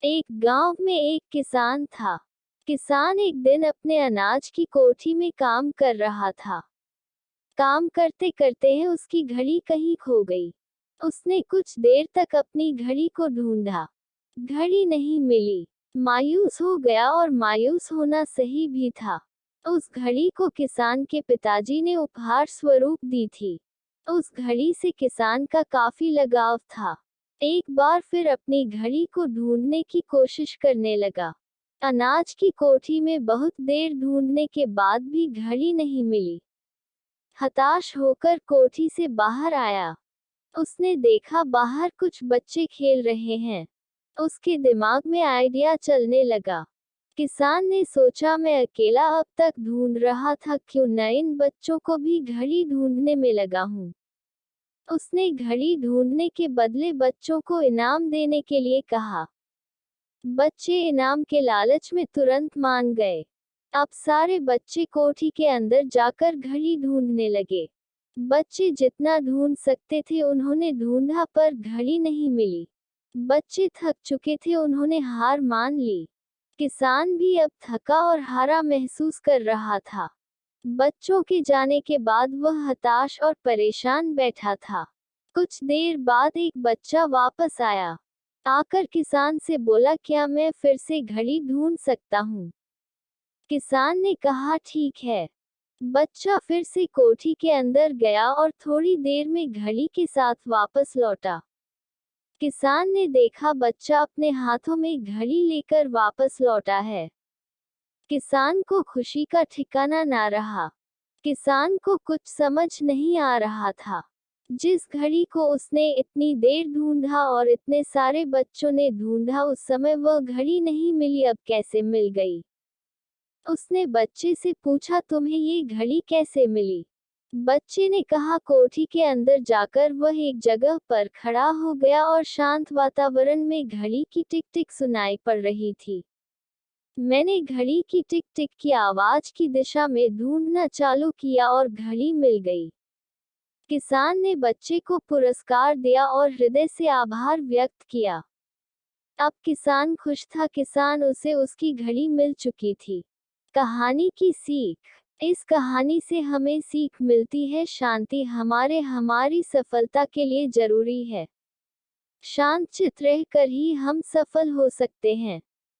एक गांव में एक किसान था। किसान एक दिन अपने अनाज की कोठी में काम कर रहा था। काम करते करते ही उसकी घड़ी कहीं खो गई। उसने कुछ देर तक अपनी घड़ी को ढूंढा। घड़ी नहीं मिली। मायूस हो गया, और मायूस होना सही भी था। उस घड़ी को किसान के पिताजी ने उपहार स्वरूप दी थी। उस घड़ी से किसान का काफी लगाव था। एक बार फिर अपनी घड़ी को ढूंढने की कोशिश करने लगा। अनाज की कोठी में बहुत देर ढूंढने के बाद भी घड़ी नहीं मिली। हताश होकर कोठी से बाहर आया। उसने देखा बाहर कुछ बच्चे खेल रहे हैं। उसके दिमाग में आइडिया चलने लगा। किसान ने सोचा, मैं अकेला अब तक ढूंढ रहा था, क्यों न इन बच्चों को भी घड़ी ढूंढने में लगा हूँ। उसने घड़ी ढूंढने के बदले बच्चों को इनाम देने के लिए कहा। बच्चे इनाम के लालच में तुरंत मान गए। अब सारे बच्चे कोठी के अंदर जाकर घड़ी ढूंढने लगे। बच्चे जितना ढूंढ सकते थे उन्होंने ढूंढा, पर घड़ी नहीं मिली। बच्चे थक चुके थे, उन्होंने हार मान ली। किसान भी अब थका और हारा महसूस कर रहा था। बच्चों के जाने के बाद वह हताश और परेशान बैठा था। कुछ देर बाद एक बच्चा वापस आया। आकर किसान से बोला, क्या मैं फिर से घड़ी ढूंढ सकता हूँ? किसान ने कहा, ठीक है। बच्चा फिर से कोठी के अंदर गया और थोड़ी देर में घड़ी के साथ वापस लौटा। किसान ने देखा बच्चा अपने हाथों में घड़ी लेकर वापस लौटा है। किसान को खुशी का ठिकाना ना रहा। किसान को कुछ समझ नहीं आ रहा था। जिस घड़ी को उसने इतनी देर ढूंढा और इतने सारे बच्चों ने ढूंढा, उस समय वह घड़ी नहीं मिली, अब कैसे मिल गई? उसने बच्चे से पूछा, तुम्हें ये घड़ी कैसे मिली? बच्चे ने कहा, कोठी के अंदर जाकर वह एक जगह पर खड़ा हो गया और शांत वातावरण में घड़ी की टिक टिक सुनाई पड़ रही थी। मैंने घड़ी की टिक टिक की आवाज की दिशा में ढूंढना चालू किया और घड़ी मिल गई। किसान ने बच्चे को पुरस्कार दिया और हृदय से आभार व्यक्त किया। अब किसान खुश था, किसान उसे उसकी घड़ी मिल चुकी थी। कहानी की सीख। इस कहानी से हमें सीख मिलती है, शांति हमारी सफलता के लिए जरूरी है। शांत चित्त रहकर ही हम सफल हो सकते हैं।